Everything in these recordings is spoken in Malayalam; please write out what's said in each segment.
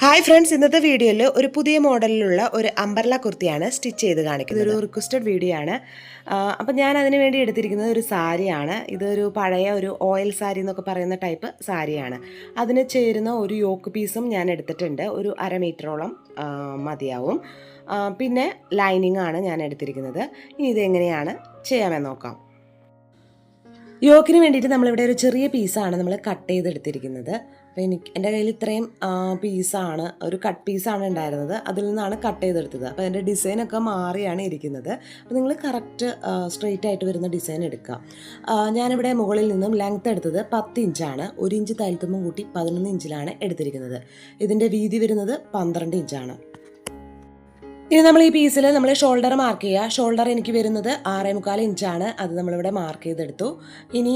ഹായ് ഫ്രണ്ട്സ്, ഇന്നത്തെ വീഡിയോയിൽ ഒരു പുതിയ മോഡലിലുള്ള ഒരു അംബർല കുർത്തിയാണ് സ്റ്റിച്ച് ചെയ്ത് കാണിക്കുന്നത്. ഇതൊരു റിക്വസ്റ്റഡ് വീഡിയോ ആണ്. അപ്പം ഞാൻ അതിന് വേണ്ടി എടുത്തിരിക്കുന്നത് ഒരു സാരിയാണ്. ഇതൊരു പഴയ ഒരു ഓയിൽ സാരി എന്നൊക്കെ പറയുന്ന ടൈപ്പ് സാരിയാണ്. അതിന് ചേരുന്ന ഒരു യോക്ക് പീസും ഞാൻ എടുത്തിട്ടുണ്ട്. ഒരു 1/2 മീറ്ററോളം മതിയാവും. പിന്നെ ലൈനിങ് ആണ് ഞാൻ എടുത്തിരിക്കുന്നത്. ഇനി ഇതെങ്ങനെയാണ് ചെയ്യാമെന്ന് നോക്കാം. യോക്കിന് വേണ്ടിയിട്ട് നമ്മളിവിടെ ഒരു ചെറിയ പീസാണ് നമ്മൾ കട്ട് ചെയ്തെടുത്തിരിക്കുന്നത്. അപ്പോൾ എൻ്റെ കയ്യിൽ ഇത്രയും പീസാണ്, ഒരു കട്ട് പീസാണ് ഉണ്ടായിരുന്നത്. അതിൽ നിന്നാണ് കട്ട് ചെയ്തെടുത്തത്. അപ്പോൾ അതിൻ്റെ ഡിസൈനൊക്കെ മാറിയാണ് ഇരിക്കുന്നത്. അപ്പോൾ നിങ്ങൾ കറക്റ്റ് സ്ട്രെയിറ്റ് ആയിട്ട് വരുന്ന ഡിസൈൻ എടുക്കുക. ഞാനിവിടെ മുകളിൽ നിന്നും ലെങ്ത്ത് എടുത്തത് 10 ഇഞ്ചാണ്. 1 ഇഞ്ച് തയ്യൽത്തുമ്പും കൂട്ടി 11 ഇഞ്ചിലാണ് എടുത്തിരിക്കുന്നത്. ഇതിൻ്റെ വീതി വരുന്നത് 12 ഇഞ്ചാണ്. ഇനി നമ്മൾ ഈ പീസിൽ നമ്മൾ ഷോൾഡർ മാർക്ക് ചെയ്യുക. ഷോൾഡർ എനിക്ക് വരുന്നത് 6.25 ഇഞ്ചാണ്. അത് നമ്മളിവിടെ മാർക്ക് ചെയ്തെടുത്തു. ഇനി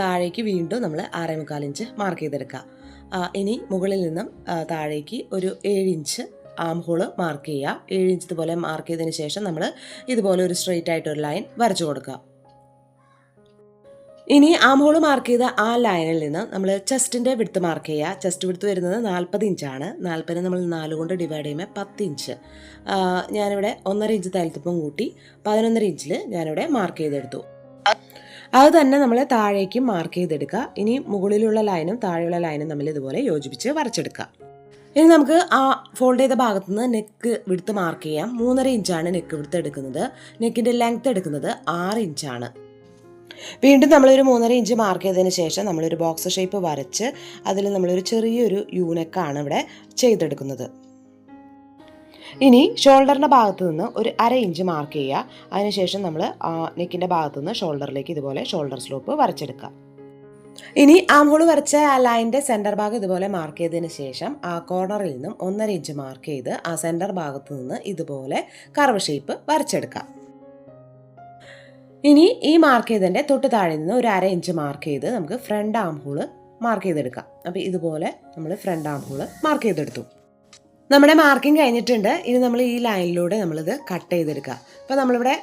താഴേക്ക് വീണ്ടും നമ്മൾ 6.25 ഇഞ്ച് മാർക്ക് ചെയ്തെടുക്കുക. ഇനി മുകളിൽ നിന്നും താഴേക്ക് ഒരു 7 ഇഞ്ച് ആം ഹോള് മാർക്ക് ചെയ്യുക. 7 ഇഞ്ച് ഇതുപോലെ മാർക്ക് ചെയ്തതിന് ശേഷം നമ്മൾ ഇതുപോലെ ഒരു സ്ട്രെയിറ്റ് ആയിട്ടൊരു ലൈൻ വരച്ചു കൊടുക്കുക. ഇനി ആം ഹോള് മാർക്ക് ചെയ്ത ആ ലൈനിൽ നിന്ന് നമ്മൾ ചെസ്റ്റിൻ്റെ വിഡ്ത്ത് മാർക്ക് ചെയ്യുക. ചെസ്റ്റ് വിഡ്ത്ത് വരുന്നത് 40 ഇഞ്ചാണ്. 40 നമ്മൾ 4 കൊണ്ട് ഡിവൈഡ് ചെയ്യുമ്പോൾ 10 ഇഞ്ച്. ഞാനിവിടെ 1.5 ഇഞ്ച് തയ്യൽത്തുമ്പും കൂട്ടി 11 ഇഞ്ചിൽ ഞാനിവിടെ മാർക്ക് ചെയ്തെടുത്തു. അത് തന്നെ നമ്മൾ താഴേക്കും മാർക്ക് ചെയ്തെടുക്കുക. ഇനി മുകളിലുള്ള ലൈനും താഴെയുള്ള ലൈനും നമ്മൾ ഇതുപോലെ യോജിപ്പിച്ച് വരച്ചെടുക്കുക. ഇനി നമുക്ക് ആ ഫോൾഡ് ചെയ്ത ഭാഗത്തു നിന്ന് നെക്ക് വിഡ്ത്ത് മാർക്ക് ചെയ്യാം. 3.5 ഇഞ്ചാണ് നെക്ക് വിഡ്ത്ത് എടുക്കുന്നത്. നെക്കിൻ്റെ ലെങ്ത്ത് എടുക്കുന്നത് 6 ഇഞ്ചാണ്. വീണ്ടും നമ്മളൊരു 3.5 ഇഞ്ച് മാർക്ക് ചെയ്തതിന് ശേഷം നമ്മളൊരു ബോക്സ് ഷേപ്പ് വരച്ച് അതിൽ നമ്മളൊരു ചെറിയൊരു യൂനെക്കാണ് ഇവിടെ ചെയ്തെടുക്കുന്നത്. ഇനി ഷോൾഡറിൻ്റെ ഭാഗത്ത് നിന്ന് ഒരു 1/2 ഇഞ്ച് മാർക്ക് ചെയ്യുക. അതിനുശേഷം നമ്മൾ നെക്കിൻ്റെ ഭാഗത്തു നിന്ന് ഷോൾഡറിലേക്ക് ഇതുപോലെ ഷോൾഡർ സ്ലോപ്പ് വരച്ചെടുക്കുക. ഇനി ആം ഹോൾ വരച്ച ആ ലൈനിൻ്റെ സെൻറ്റർ ഭാഗം ഇതുപോലെ മാർക്ക് ചെയ്തതിന് ശേഷം ആ കോർണറിൽ നിന്നും 1.5 ഇഞ്ച് മാർക്ക് ചെയ്ത് ആ സെൻറ്റർ ഭാഗത്തു നിന്ന് ഇതുപോലെ കർവ് ഷേപ്പ് വരച്ചെടുക്കുക. ഇനി ഈ മാർക്ക് ചെയ്തതിൻ്റെ തൊട്ട് താഴെ നിന്ന് ഒരു 1/2 ഇഞ്ച് മാർക്ക് ചെയ്ത് നമുക്ക് ഫ്രണ്ട് ആം ഹോള് മാർക്ക് ചെയ്തെടുക്കാം. അപ്പോൾ ഇതുപോലെ നമ്മൾ ഫ്രണ്ട് ആം ഹോള് മാർക്ക് ചെയ്തെടുത്തു. നമ്മുടെ മാർക്കിംഗ് കഴിഞ്ഞിട്ടുണ്ട്. ഇനി നമ്മൾ ഈ ലൈനിലൂടെ നമ്മളിത് കട്ട് ചെയ്തെടുക്കുക. അപ്പോൾ നമ്മളിവിടെ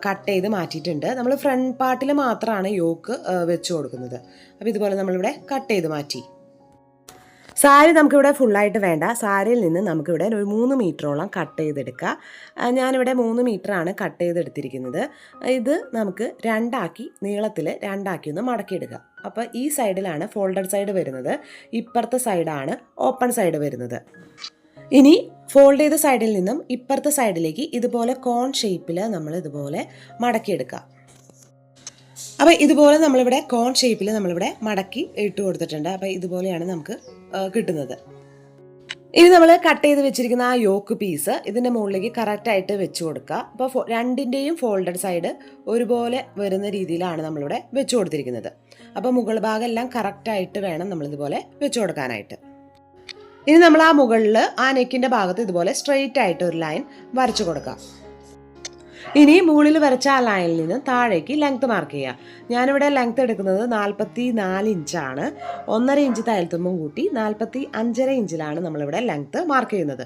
കട്ട് ചെയ്ത് മാറ്റിയിട്ടുണ്ട്. നമ്മൾ ഫ്രണ്ട് പാർട്ടിൽ മാത്രമാണ് യോക്ക് വെച്ച് കൊടുക്കുന്നത്. അപ്പോൾ ഇതുപോലെ നമ്മളിവിടെ കട്ട് ചെയ്ത് മാറ്റി. സാരി നമുക്കിവിടെ ഫുള്ളായിട്ട് വേണ്ട. സാരിയിൽ നിന്ന് നമുക്കിവിടെ ഒരു 3 മീറ്ററോളം കട്ട് ചെയ്തെടുക്കുക. ഞാനിവിടെ 3 മീറ്ററാണ് കട്ട് ചെയ്തെടുത്തിരിക്കുന്നത്. ഇത് നമുക്ക് നീളത്തിൽ രണ്ടാക്കി ഒന്ന് മടക്കിയെടുക്കുക. അപ്പോൾ ഈ സൈഡിലാണ് ഫോൾഡഡ് സൈഡ് വരുന്നത്, ഇപ്പുറത്തെ സൈഡാണ് ഓപ്പൺ സൈഡ് വരുന്നത്. ഇനി ഫോൾഡ് ചെയ്ത സൈഡിൽ നിന്നും ഇപ്പുറത്തെ സൈഡിലേക്ക് ഇതുപോലെ കോൺ ഷേപ്പിൽ നമ്മൾ ഇതുപോലെ മടക്കിയെടുക്കുക. അപ്പോൾ ഇതുപോലെ നമ്മളിവിടെ കോൺ ഷേപ്പിൽ നമ്മളിവിടെ മടക്കി ഇട്ട് കൊടുത്തിട്ടുണ്ട്. അപ്പോൾ ഇതുപോലെയാണ് നമുക്ക് കിട്ടുന്നത്. ഇനി നമ്മൾ കട്ട് ചെയ്ത് വെച്ചിരിക്കുന്ന ആ യോക്ക് പീസ് ഇതിൻ്റെ മുകളിലേക്ക് കറക്റ്റായിട്ട് വെച്ച് കൊടുക്കുക. അപ്പോൾ രണ്ടിൻ്റെയും ഫോൾഡഡ് സൈഡ് ഒരുപോലെ വരുന്ന രീതിയിലാണ് നമ്മളിവിടെ വെച്ച് കൊടുത്തിരിക്കുന്നത്. അപ്പോൾ മുകൾ ഭാഗം എല്ലാം കറക്റ്റായിട്ട് വേണം നമ്മളിതുപോലെ വെച്ച് കൊടുക്കാനായിട്ട്. ഇനി നമ്മൾ ആ മുകളിൽ ആ നെക്കിൻ്റെ ഭാഗത്ത് ഇതുപോലെ സ്ട്രെയിറ്റ് ആയിട്ട് ഒരു ലൈൻ വരച്ചു കൊടുക്കുക. ഇനി മുകളിൽ വരച്ച ആ ലൈനിൽ നിന്ന് താഴേക്ക് ലെങ്ത്ത് മാർക്ക് ചെയ്യുക. ഞാനിവിടെ ലെങ്ത്ത് എടുക്കുന്നത് 44 ഇഞ്ചാണ്. 1.5 ഇഞ്ച് തയ്യൽത്തുമ്പും കൂട്ടി 45.5 ഇഞ്ചിലാണ് നമ്മളിവിടെ ലെങ്ത്ത് മാർക്ക് ചെയ്യുന്നത്.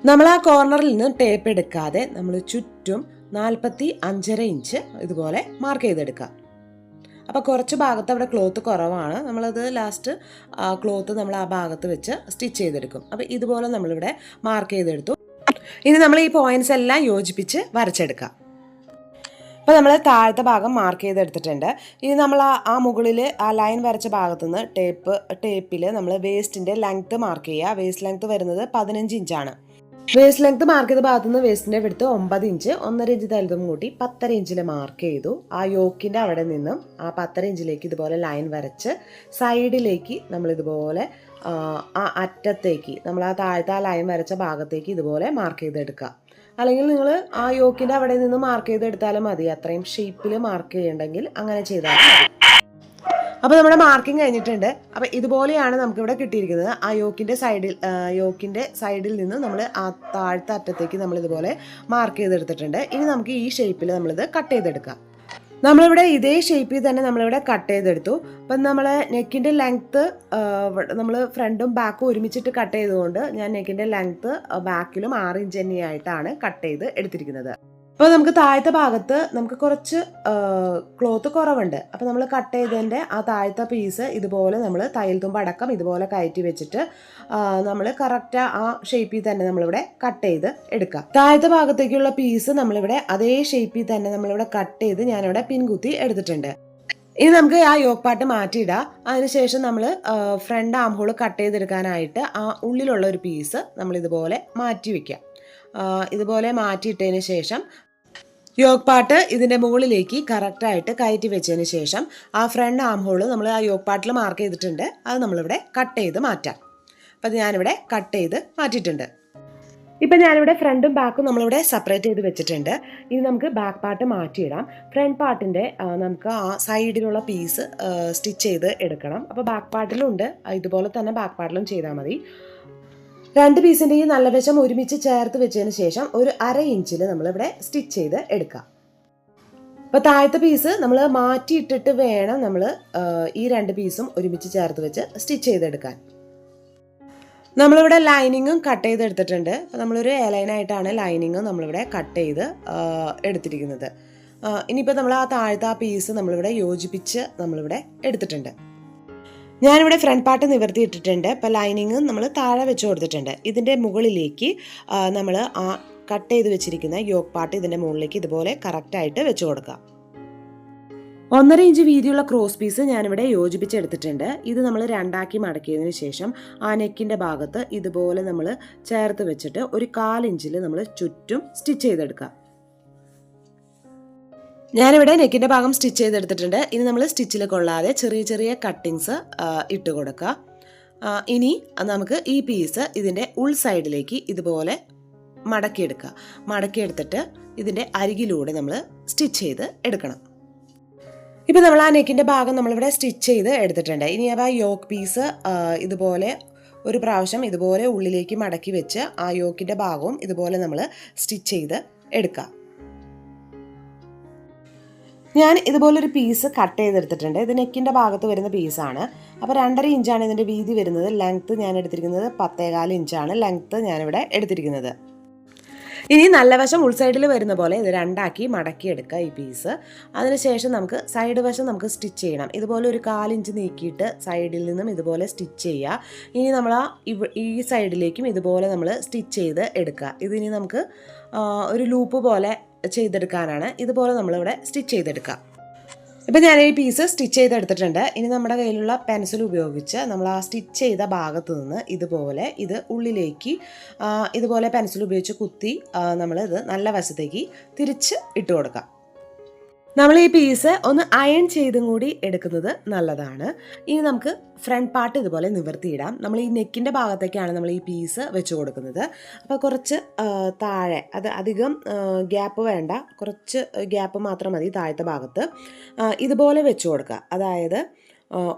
നമ്മൾ ആ കോർണറിൽ നിന്ന് ടേപ്പ് എടുക്കാതെ നമ്മൾ ചുറ്റും 45.5 ഇഞ്ച് ഇതുപോലെ മാർക്ക് ചെയ്തെടുക്കുക. അപ്പോൾ കുറച്ച് ഭാഗത്ത് അവിടെ ക്ലോത്ത് കുറവാണ്. നമ്മളത് ലാസ്റ്റ് ക്ലോത്ത് നമ്മൾ ആ ഭാഗത്ത് വെച്ച് സ്റ്റിച്ച് ചെയ്തെടുക്കും. അപ്പോൾ ഇതുപോലെ നമ്മളിവിടെ മാർക്ക് ചെയ്തെടുത്തു. ഇനി നമ്മൾ ഈ പോയിന്റ്സ് എല്ലാം യോജിപ്പിച്ച് വരച്ചെടുക്കാം. അപ്പോൾ നമ്മൾ താഴത്തെ ഭാഗം മാർക്ക് ചെയ്തെടുത്തിട്ടുണ്ട്. ഇനി നമ്മൾ ആ മുകളിൽ ആ ലൈൻ വരച്ച ഭാഗത്തുനിന്ന് ടേപ്പിൽ നമ്മൾ വേസ്റ്റിൻ്റെ ലെങ്ത്ത് മാർക്ക് ചെയ്യുക. വേസ്റ്റ് ലെങ്ത്ത് വരുന്നത് 15 ഇഞ്ചാണ്. വേസ്റ്റ് ലെങ്ത്ത് മാർക്ക് ചെയ്ത ഭാഗത്തുനിന്ന് വേസ്റ്റിൻ്റെ വിഡ്ത്ത് 9 ഇഞ്ച്. 1.5 ഇഞ്ച് തയ്യൽത്തുമ്പും കൂട്ടി 10.5 ഇഞ്ചിൽ മാർക്ക് ചെയ്തു. ആ യോക്കിൻ്റെ അവിടെ നിന്നും ആ 10.5 ഇഞ്ചിലേക്ക് ഇതുപോലെ ലൈൻ വരച്ച് സൈഡിലേക്ക് നമ്മളിതുപോലെ ആ അറ്റത്തേക്ക് നമ്മൾ ആ താഴത്തെ ആ ലൈൻ വരച്ച ഭാഗത്തേക്ക് ഇതുപോലെ മാർക്ക് ചെയ്തെടുക്കുക. അല്ലെങ്കിൽ നിങ്ങൾ ആ യോക്കിൻ്റെ അവിടെ നിന്ന് മാർക്ക് ചെയ്തെടുത്താലും മതി. അത്രയും ഷേപ്പിൽ മാർക്ക് ചെയ്യണമെങ്കിൽ അങ്ങനെ ചെയ്താലും മതി. അപ്പോൾ നമ്മുടെ മാർക്കിംഗ് കഴിഞ്ഞിട്ടുണ്ട്. അപ്പോൾ ഇതുപോലെയാണ് നമുക്കിവിടെ കിട്ടിയിരിക്കുന്നത്. ആ യോക്കിൻ്റെ സൈഡിൽ നിന്ന് നമ്മൾ ആ താഴത്തെ അറ്റത്തേക്ക് നമ്മളിതുപോലെ മാർക്ക് ചെയ്തെടുത്തിട്ടുണ്ട്. ഇനി നമുക്ക് ഈ ഷേപ്പിൽ നമ്മളിത് കട്ട് ചെയ്തെടുക്കാം. നമ്മളിവിടെ ഇതേ ഷേപ്പിൽ തന്നെ നമ്മളിവിടെ കട്ട് ചെയ്തെടുത്തു. അപ്പം നമ്മൾ നെക്കിൻ്റെ ലെങ്ത്ത് നമ്മൾ ഫ്രണ്ടും ബാക്കും ഒരുമിച്ചിട്ട് കട്ട് ചെയ്തുകൊണ്ട് ഞാൻ നെക്കിൻ്റെ ലെങ്ത്ത് ബാക്കിലും 6 ഇഞ്ച് തന്നെയായിട്ടാണ് കട്ട് ചെയ്ത് എടുത്തിരിക്കുന്നത്. അപ്പോൾ നമുക്ക് താഴത്തെ ഭാഗത്ത് നമുക്ക് കുറച്ച് ക്ലോത്ത് കുറവുണ്ട്. അപ്പോൾ നമ്മൾ കട്ട് ചെയ്തതിൻ്റെ ആ താഴത്തെ പീസ് ഇതുപോലെ നമ്മൾ തയ്യൽ തുമ്പ് അടക്കം ഇതുപോലെ കയറ്റി വെച്ചിട്ട് നമ്മൾ കറക്റ്റ് ആ ഷേപ്പിൽ തന്നെ നമ്മളിവിടെ കട്ട് ചെയ്ത് എടുക്കാം. താഴത്തെ ഭാഗത്തേക്കുള്ള പീസ് നമ്മളിവിടെ അതേ ഷേപ്പിൽ തന്നെ നമ്മളിവിടെ കട്ട് ചെയ്ത് ഞാനിവിടെ പിൻകുത്തി എടുത്തിട്ടുണ്ട്. ഇനി നമുക്ക് ആ യോക്ക് പാർട്ട് മാറ്റിയിടാം. അതിനുശേഷം നമ്മൾ ഫ്രണ്ട് ആം ഹോൾ കട്ട് ചെയ്തെടുക്കാനായിട്ട് ആ ഉള്ളിലുള്ള ഒരു പീസ് നമ്മളിതുപോലെ മാറ്റി വയ്ക്കാം. ഇതുപോലെ മാറ്റിയിട്ടതിന് ശേഷം യോക്ക് പാർട്ട് ഇതിൻ്റെ മുകളിലേക്ക് കറക്റ്റായിട്ട് കയറ്റി വെച്ചതിന് ശേഷം ആ ഫ്രണ്ട് ആം ഹോൾ നമ്മൾ ആ യോക്ക് പാർട്ടിൽ മാർക്ക് ചെയ്തിട്ടുണ്ട്. അത് നമ്മളിവിടെ കട്ട് ചെയ്ത് മാറ്റാം. അപ്പോൾ അത് ഞാനിവിടെ കട്ട് ചെയ്ത് മാറ്റിയിട്ടുണ്ട്. ഇപ്പം ഞാനിവിടെ ഫ്രണ്ടും ബാക്കും നമ്മളിവിടെ സെപ്പറേറ്റ് ചെയ്ത് വെച്ചിട്ടുണ്ട്. ഇനി നമുക്ക് ബാക്ക് പാർട്ട് മാറ്റിയിടാം. ഫ്രണ്ട് പാർട്ടിൻ്റെ നമുക്ക് ആ സൈഡിലുള്ള പീസ് സ്റ്റിച്ച് ചെയ്ത് എടുക്കണം. അപ്പോൾ ബാക്ക് പാർട്ടിലും ഉണ്ട്, ഇതുപോലെ തന്നെ ബാക്ക് പാർട്ടിലും ചെയ്താൽ മതി. രണ്ട് പീസിൻ്റെയും നല്ല വശം ഒരുമിച്ച് ചേർത്ത് വെച്ചതിന് ശേഷം ഒരു 1/2 ഇഞ്ചിൽ നമ്മളിവിടെ സ്റ്റിച്ച് ചെയ്ത് എടുക്കാം. അപ്പോൾ താഴത്തെ പീസ് നമ്മൾ മാറ്റിയിട്ടിട്ട് വേണം നമ്മൾ ഈ രണ്ട് പീസും ഒരുമിച്ച് ചേർത്ത് വെച്ച് സ്റ്റിച്ച് ചെയ്തെടുക്കാൻ. നമ്മളിവിടെ ലൈനിങ്ങും കട്ട് ചെയ്തെടുത്തിട്ടുണ്ട്. അപ്പോൾ നമ്മളൊരു എലൈനായിട്ടാണ് ലൈനിങ്ങും നമ്മളിവിടെ കട്ട് ചെയ്ത് എടുത്തിരിക്കുന്നത്. ഇനിയിപ്പോൾ നമ്മൾ ആ താഴത്തെ ആ പീസ് നമ്മളിവിടെ യോജിപ്പിച്ച് നമ്മളിവിടെ എടുത്തിട്ടുണ്ട്. ഞാനിവിടെ ഫ്രണ്ട് പാർട്ട് നിവർത്തിയിട്ടിട്ടുണ്ട്. ഇപ്പോൾ ലൈനിങ് നമ്മൾ താഴെ വെച്ച് കൊടുത്തിട്ടുണ്ട്. ഇതിൻ്റെ മുകളിലേക്ക് നമ്മൾ ആ കട്ട് ചെയ്ത് വെച്ചിരിക്കുന്ന യോക്ക് പാർട്ട് ഇതിൻ്റെ മുകളിലേക്ക് ഇതുപോലെ കറക്റ്റായിട്ട് വെച്ച് കൊടുക്കാം. 1.5 ഇഞ്ച് വീതിയുള്ള ക്രോസ് പീസ് ഞാനിവിടെ യോജിപ്പിച്ചെടുത്തിട്ടുണ്ട്. ഇത് നമ്മൾ രണ്ടാക്കി മടക്കിയതിന് ശേഷം ആ നെക്കിൻ്റെ ഭാഗത്ത് ഇതുപോലെ നമ്മൾ ചേർത്ത് വെച്ചിട്ട് ഒരു 1/4 ഇഞ്ചിൽ നമ്മൾ ചുറ്റും സ്റ്റിച്ച് ചെയ്തെടുക്കാം. ഞാനിവിടെ നെക്കിൻ്റെ ഭാഗം സ്റ്റിച്ച് ചെയ്തെടുത്തിട്ടുണ്ട്. ഇനി നമ്മൾ സ്റ്റിച്ചിൽ കൊള്ളാതെ ചെറിയ ചെറിയ കട്ടിങ്സ് ഇട്ട് കൊടുക്കുക. ഇനി നമുക്ക് ഈ പീസ് ഇതിൻ്റെ ഉൾ സൈഡിലേക്ക് ഇതുപോലെ മടക്കിയെടുക്കുക. മടക്കിയെടുത്തിട്ട് ഇതിൻ്റെ അരികിലൂടെ നമ്മൾ സ്റ്റിച്ച് ചെയ്ത് എടുക്കണം. ഇപ്പം നമ്മൾ ആ നെക്കിൻ്റെ ഭാഗം നമ്മളിവിടെ സ്റ്റിച്ച് ചെയ്ത് എടുത്തിട്ടുണ്ട്. ഇനി ആ യോക്ക് പീസ് ഇതുപോലെ ഒരു പ്രാവശ്യം ഇതുപോലെ ഉള്ളിലേക്ക് മടക്കി വെച്ച് ആ യോക്കിൻ്റെ ഭാഗവും ഇതുപോലെ നമ്മൾ സ്റ്റിച്ച് ചെയ്ത് എടുക്കുക. ഞാൻ ഇതുപോലൊരു പീസ് കട്ട് ചെയ്തെടുത്തിട്ടുണ്ട്. ഇത് നെക്കിൻ്റെ ഭാഗത്ത് വരുന്ന പീസാണ്. അപ്പോൾ 2.5 ഇഞ്ചാണ് ഇതിൻ്റെ വീതി വരുന്നത്. ലെങ്ത്ത് ഞാൻ എടുത്തിരിക്കുന്നത് 10.25 ഇഞ്ചാണ് ലെങ്ത്ത് ഞാനിവിടെ എടുത്തിരിക്കുന്നത്. ഇനി നല്ല വശം ഉൾസൈഡിൽ വരുന്ന പോലെ ഇത് രണ്ടാക്കി മടക്കിയെടുക്കുക ഈ പീസ്. അതിനുശേഷം നമുക്ക് സൈഡ് വശം നമുക്ക് സ്റ്റിച്ച് ചെയ്യണം. ഇതുപോലെ ഒരു 1/4 ഇഞ്ച് നീക്കിയിട്ട് സൈഡിൽ നിന്നും ഇതുപോലെ സ്റ്റിച്ച് ചെയ്യുക. ഇനി നമ്മൾ ഈ സൈഡിലേക്കും ഇതുപോലെ നമ്മൾ സ്റ്റിച്ച് ചെയ്ത് എടുക്കുക. ഇതിനി നമുക്ക് ഒരു ലൂപ്പ് പോലെ ചെയ്തെടുക്കാനാണ്. ഇതുപോലെ നമ്മളിവിടെ സ്റ്റിച്ച് ചെയ്തെടുക്കുക. ഇപ്പം ഞാൻ ഈ പീസ് സ്റ്റിച്ച് ചെയ്തെടുത്തിട്ടുണ്ട്. ഇനി നമ്മുടെ കയ്യിലുള്ള പെൻസിൽ ഉപയോഗിച്ച് നമ്മൾ ആ സ്റ്റിച്ച് ചെയ്ത ഭാഗത്ത് നിന്ന് ഇതുപോലെ ഇത് ഉള്ളിലേക്ക് ഇതുപോലെ പെൻസിൽ ഉപയോഗിച്ച് കുത്തി നമ്മളിത് നല്ല വശത്തേക്ക് തിരിച്ച് ഇട്ട് കൊടുക്കാം. നമ്മൾ ഈ പീസ് ഒന്ന് അയൺ ചെയ്തും കൂടി എടുക്കുന്നത് നല്ലതാണ്. ഇനി നമുക്ക് ഫ്രണ്ട് പാർട്ട് ഇതുപോലെ നിവർത്തിയിടാം. നമ്മൾ ഈ നെക്കിൻ്റെ ഭാഗത്തേക്കാണ് നമ്മൾ ഈ പീസ് വെച്ച് കൊടുക്കുന്നത്. അപ്പോൾ കുറച്ച് താഴെ, അത് അധികം ഗ്യാപ്പ് വേണ്ട, കുറച്ച് ഗ്യാപ്പ് മാത്രം മതി താഴത്തെ ഭാഗത്ത്. ഇതുപോലെ വെച്ച് കൊടുക്കുക. അതായത്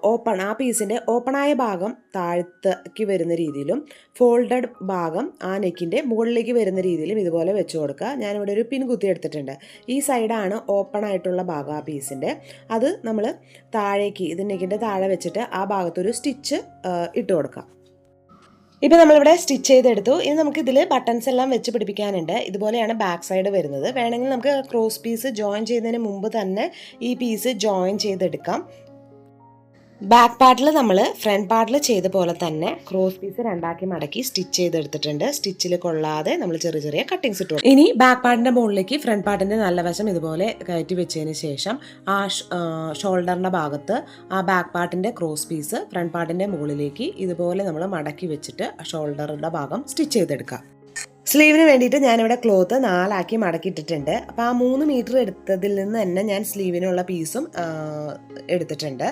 ഓപ്പൺ, ആ പീസിൻ്റെ ഓപ്പണായ ഭാഗം താഴത്തേക്ക് വരുന്ന രീതിയിലും ഫോൾഡഡ് ഭാഗം ആ നെക്കിൻ്റെ മുകളിലേക്ക് വരുന്ന രീതിയിലും ഇതുപോലെ വെച്ച് കൊടുക്കുക. ഞാനിവിടെ ഒരു പിൻ കുത്തി എടുത്തിട്ടുണ്ട്. ഈ സൈഡാണ് ഓപ്പൺ ആയിട്ടുള്ള ഭാഗം ആ പീസിൻ്റെ. അത് നമ്മൾ താഴേക്ക്, ഇത് നെക്കിൻ്റെ താഴെ വെച്ചിട്ട് ആ ഭാഗത്തൊരു സ്റ്റിച്ച് ഇട്ട് കൊടുക്കാം. ഇപ്പം നമ്മളിവിടെ സ്റ്റിച്ച് ചെയ്തെടുത്തു. ഇനി നമുക്കിതിൽ ബട്ടൺസ് എല്ലാം വെച്ച് പിടിപ്പിക്കാനുണ്ട്. ഇതുപോലെയാണ് ബാക്ക് സൈഡ് വരുന്നത്. വേണമെങ്കിൽ നമുക്ക് ക്രോസ് പീസ് ജോയിൻ ചെയ്യുന്നതിന് മുമ്പ് തന്നെ ഈ പീസ് ജോയിൻ ചെയ്തെടുക്കാം. ബാക്ക് പാർട്ടിൽ നമ്മൾ ഫ്രണ്ട് പാർട്ടിൽ ചെയ്ത പോലെ തന്നെ ക്രോസ് പീസ് രണ്ടാക്കി മടക്കി സ്റ്റിച്ച് ചെയ്തെടുത്തിട്ടുണ്ട്. സ്റ്റിച്ചിൽ കൊള്ളാതെ നമ്മൾ ചെറിയ ചെറിയ കട്ടിങ്സ് ഇട്ടു. ഇനി ബാക്ക് പാർട്ടിൻ്റെ മുകളിലേക്ക് ഫ്രണ്ട് പാർട്ടിൻ്റെ നല്ല വശം ഇതുപോലെ കയറ്റി വെച്ചതിന് ശേഷം ആ ഷോൾഡറിൻ്റെ ഭാഗത്ത് ആ ബാക്ക് പാർട്ടിൻ്റെ ക്രോസ് പീസ് ഫ്രണ്ട് പാർട്ടിൻ്റെ മുകളിലേക്ക് ഇതുപോലെ നമ്മൾ മടക്കി വെച്ചിട്ട് ഷോൾഡറിൻ്റെ ഭാഗം സ്റ്റിച്ച് ചെയ്തെടുക്കാം. സ്ലീവിന് വേണ്ടിയിട്ട് ഞാനിവിടെ ക്ലോത്ത് 4 ആക്കി മടക്കിയിട്ടിട്ടുണ്ട്. അപ്പോൾ ആ 3 മീറ്റർ എടുത്തതിൽ നിന്ന് തന്നെ ഞാൻ സ്ലീവിനുള്ള പീസും എടുത്തിട്ടുണ്ട്.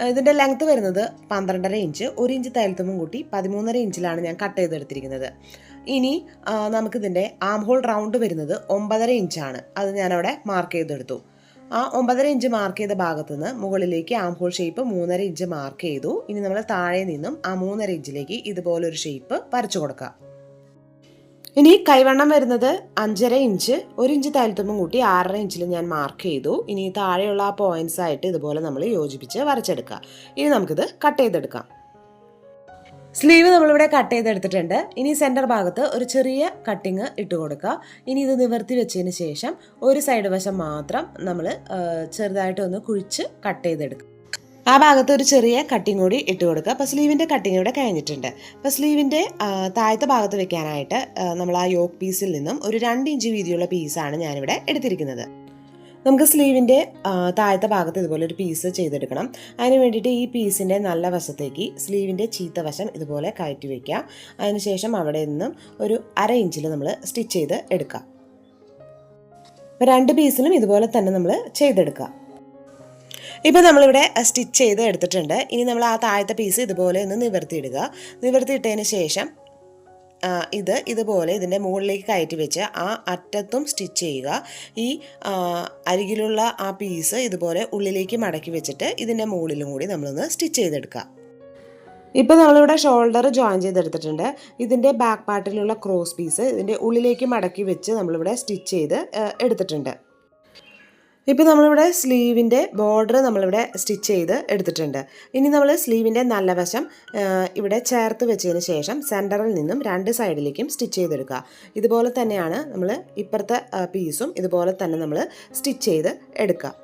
ഇതിൻ്റെ ലെങ്ത്ത് വരുന്നത് 12.5 ഇഞ്ച്, 1 ഇഞ്ച് തയ്യൽത്തുമ്പും കൂട്ടി 13.5 ഇഞ്ചിലാണ് ഞാൻ കട്ട് ചെയ്തെടുത്തിരിക്കുന്നത്. ഇനി നമുക്കിതിൻ്റെ ആം ഹോൾ റൗണ്ട് വരുന്നത് 9.5 ഇഞ്ചാണ്. അത് ഞാനവിടെ മാർക്ക് ചെയ്തെടുത്തു. ആ 9.5 ഇഞ്ച് മാർക്ക് ചെയ്ത ഭാഗത്തു നിന്ന് മുകളിലേക്ക് arm hole shape 3.5 inch mark ചെയ്തു. ഇനി നമ്മൾ താഴെ നിന്നും ആ 3.5 ഇഞ്ചിലേക്ക് ഇതുപോലൊരു ഷേപ്പ് വരച്ചു കൊടുക്കാം. ഇനി കൈവണ്ണം വരുന്നത് 5.5 ഇഞ്ച്, 1 ഇഞ്ച് തയ്യൽത്തുമ്പും കൂട്ടി 6.5 ഇഞ്ചിൽ ഞാൻ മാർക്ക് ചെയ്തു. ഇനി താഴെയുള്ള ആ പോയിന്റ്സ് ആയിട്ട് ഇതുപോലെ നമ്മൾ യോജിപ്പിച്ച് വരച്ചെടുക്കുക. ഇനി നമുക്കിത് കട്ട് ചെയ്തെടുക്കാം. സ്ലീവ് നമ്മളിവിടെ കട്ട് ചെയ്തെടുത്തിട്ടുണ്ട്. ഇനി സെൻറ്റർ ഭാഗത്ത് ഒരു ചെറിയ കട്ടിങ് ഇട്ട് കൊടുക്കുക. ഇനി ഇത് നിവർത്തി വെച്ചതിന് ശേഷം ഒരു സൈഡ് വശം മാത്രം നമ്മൾ ചെറുതായിട്ടൊന്ന് കുഴിച്ച് കട്ട് ചെയ്തെടുക്കുക. ആ ഭാഗത്ത് ഒരു ചെറിയ കട്ടിങ് കൂടി ഇട്ട് കൊടുക്കുക. അപ്പോൾ സ്ലീവിൻ്റെ കട്ടിങ് ഇവിടെ കഴിഞ്ഞിട്ടുണ്ട്. അപ്പോൾ സ്ലീവിൻ്റെ താഴത്തെ ഭാഗത്ത് വെക്കാനായിട്ട് നമ്മൾ ആ യോക്ക് പീസിൽ നിന്നും ഒരു 2 ഇഞ്ച് വീതിയുള്ള പീസാണ് ഞാനിവിടെ എടുത്തിരിക്കുന്നത്. നമുക്ക് സ്ലീവിൻ്റെ താഴത്തെ ഭാഗത്ത് ഇതുപോലെ ഒരു പീസ് ചെയ്തെടുക്കണം. അതിന് വേണ്ടിയിട്ട് ഈ പീസിൻ്റെ നല്ല വശത്തേക്ക് സ്ലീവിൻ്റെ ചീത്ത വശം ഇതുപോലെ കയറ്റി വയ്ക്കുക. അതിനുശേഷം അവിടെ നിന്നും ഒരു 1/2 ഇഞ്ചിൽ നമ്മൾ സ്റ്റിച്ച് ചെയ്ത് എടുക്കുക. അപ്പോൾ 2 പീസിലും ഇതുപോലെ തന്നെ നമ്മൾ ചെയ്തെടുക്കുക. ഇപ്പോൾ നമ്മളിവിടെ സ്റ്റിച്ച് ചെയ്ത് എടുത്തിട്ടുണ്ട്. ഇനി നമ്മൾ ആ താഴത്തെ പീസ് ഇതുപോലെ ഒന്ന് നിവർത്തിയിടുക. നിവർത്തിയിട്ടതിന് ശേഷം ഇതുപോലെ ഇതിൻ്റെ മുകളിലേക്ക് കയറ്റി വെച്ച് ആ അറ്റത്തും സ്റ്റിച്ച് ചെയ്യുക. ഈ അരികിലുള്ള ആ പീസ് ഇതുപോലെ ഉള്ളിലേക്ക് മടക്കി വെച്ചിട്ട് ഇതിൻ്റെ മുകളിലും കൂടി നമ്മളൊന്ന് സ്റ്റിച്ച് ചെയ്തെടുക്കുക. ഇപ്പോൾ നമ്മളിവിടെ ഷോൾഡർ ജോയിൻ ചെയ്തെടുത്തിട്ടുണ്ട്. ഇതിൻ്റെ ബാക്ക് പാർട്ടിലുള്ള ക്രോസ് പീസ് ഇതിൻ്റെ ഉള്ളിലേക്ക് മടക്കി വെച്ച് നമ്മളിവിടെ സ്റ്റിച്ച് ചെയ്ത് എടുത്തിട്ടുണ്ട്. ഇപ്പോൾ നമ്മളിവിടെ സ്ലീവിൻ്റെ ബോർഡർ നമ്മളിവിടെ സ്റ്റിച്ച് ചെയ്ത് എടുത്തിട്ടുണ്ട്. ഇനി നമ്മൾ സ്ലീവിൻ്റെ നല്ല വശം ഇവിടെ ചേർത്ത് വെച്ചതിന് ശേഷം സെൻറ്ററിൽ നിന്നും 2 സൈഡിലേക്കും സ്റ്റിച്ച് ചെയ്തെടുക്കുക. ഇതുപോലെ തന്നെയാണ് നമ്മൾ ഇപ്പുറത്തെ പീസും ഇതുപോലെ തന്നെ നമ്മൾ സ്റ്റിച്ച് ചെയ്ത് എടുക്കുക.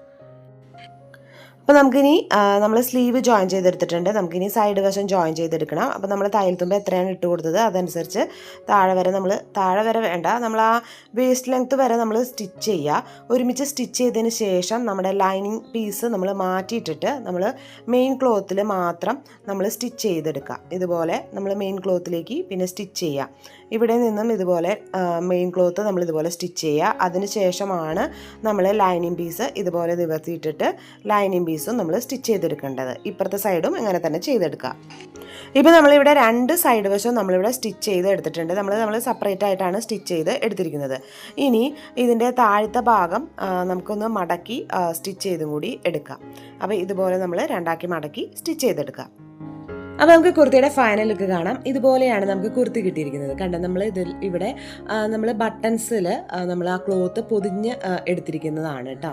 അപ്പോൾ നമുക്കിനി നമ്മൾ സ്ലീവ് ജോയിൻ ചെയ്തെടുത്തിട്ടുണ്ട്. നമുക്കിനി സൈഡ് വശം ജോയിൻ ചെയ്തെടുക്കണം. അപ്പോൾ നമ്മൾ തയ്യൽ തുമ്പ് എത്രയാണ് ഇട്ട് കൊടുത്തത് അതനുസരിച്ച് താഴെ വരെ വേണ്ട, നമ്മൾ ആ വേസ്റ്റ് ലെങ്ത്ത് വരെ നമ്മൾ സ്റ്റിച്ച് ചെയ്യുക. ഒരുമിച്ച് സ്റ്റിച്ച് ചെയ്തതിന് ശേഷം നമ്മുടെ ലൈനിങ് പീസ് നമ്മൾ മാറ്റിയിട്ടിട്ട് നമ്മൾ മെയിൻ ക്ലോത്തിൽ മാത്രം നമ്മൾ സ്റ്റിച്ച് ചെയ്തെടുക്കുക. ഇതുപോലെ നമ്മൾ മെയിൻ ക്ലോത്തിലേക്ക് പിന്നെ സ്റ്റിച്ച് ചെയ്യുക. ഇവിടെ നിന്നും ഇതുപോലെ മെയിൻ ക്ലോത്ത് നമ്മൾ ഇതുപോലെ സ്റ്റിച്ച് ചെയ്യുക. അതിന് ശേഷമാണ് നമ്മൾ ലൈനിങ് പീസ് ഇതുപോലെ നിവർത്തിയിട്ടിട്ട് ലൈനിങ് പീസും നമ്മൾ സ്റ്റിച്ച് ചെയ്തെടുക്കേണ്ടത്. ഇപ്പുറത്തെ സൈഡും ഇങ്ങനെ തന്നെ ചെയ്തെടുക്കുക. ഇപ്പോൾ നമ്മളിവിടെ 2 സൈഡ് വശവും നമ്മളിവിടെ സ്റ്റിച്ച് ചെയ്ത് എടുത്തിട്ടുണ്ട്. നമ്മൾ സെപ്പറേറ്റ് ആയിട്ടാണ് സ്റ്റിച്ച് ചെയ്ത് എടുത്തിരിക്കുന്നത്. ഇനി ഇതിൻ്റെ താഴത്തെ ഭാഗം നമുക്കൊന്ന് മടക്കി സ്റ്റിച്ച് ചെയ്തും കൂടി എടുക്കാം. അപ്പോൾ ഇതുപോലെ നമ്മൾ 2ആക്കി മടക്കി സ്റ്റിച്ച് ചെയ്തെടുക്കാം. അപ്പോൾ നമുക്ക് കുർത്തിയുടെ ഫൈനൽ ലുക്ക് കാണാം. ഇതുപോലെയാണ് നമുക്ക് കുർത്തി കിട്ടിയിരിക്കുന്നത്. കണ്ട ഇവിടെ നമ്മൾ ബട്ടൺസിൽ നമ്മൾ ആ ക്ലോത്ത് പൊതിഞ്ഞ് എടുത്തിരിക്കുന്നതാണ് കേട്ടോ.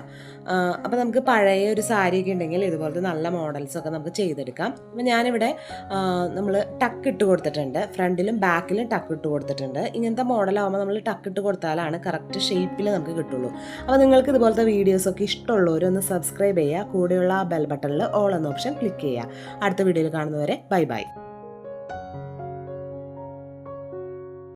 അപ്പോൾ നമുക്ക് പഴയ ഒരു സാരിയൊക്കെ ഉണ്ടെങ്കിൽ ഇതുപോലത്തെ നല്ല മോഡൽസൊക്കെ നമുക്ക് ചെയ്തെടുക്കാം. അപ്പോൾ ഞാനിവിടെ നമ്മൾ ടക്ക് ഇട്ട് കൊടുത്തിട്ടുണ്ട്. ഫ്രണ്ടിലും ബാക്കിലും ടക്ക് ഇട്ട് കൊടുത്തിട്ടുണ്ട്. ഇങ്ങനത്തെ മോഡലാകുമ്പോൾ നമ്മൾ ടക്ക് ഇട്ട് കൊടുത്താലാണ് കറക്റ്റ് ഷേപ്പിൽ നമുക്ക് കിട്ടുള്ളൂ. അപ്പോൾ നിങ്ങൾക്ക് ഇതുപോലത്തെ വീഡിയോസൊക്കെ ഇഷ്ടമുള്ളവരൊന്ന് സബ്സ്ക്രൈബ് ചെയ്യുക. കൂടെയുള്ള ആ ബെൽ ബട്ടണിൽ ഓൾ എന്ന ഓപ്ഷൻ ക്ലിക്ക് ചെയ്യുക. അടുത്ത വീഡിയോയിൽ കാണുന്നവരെ ബൈ ബൈ.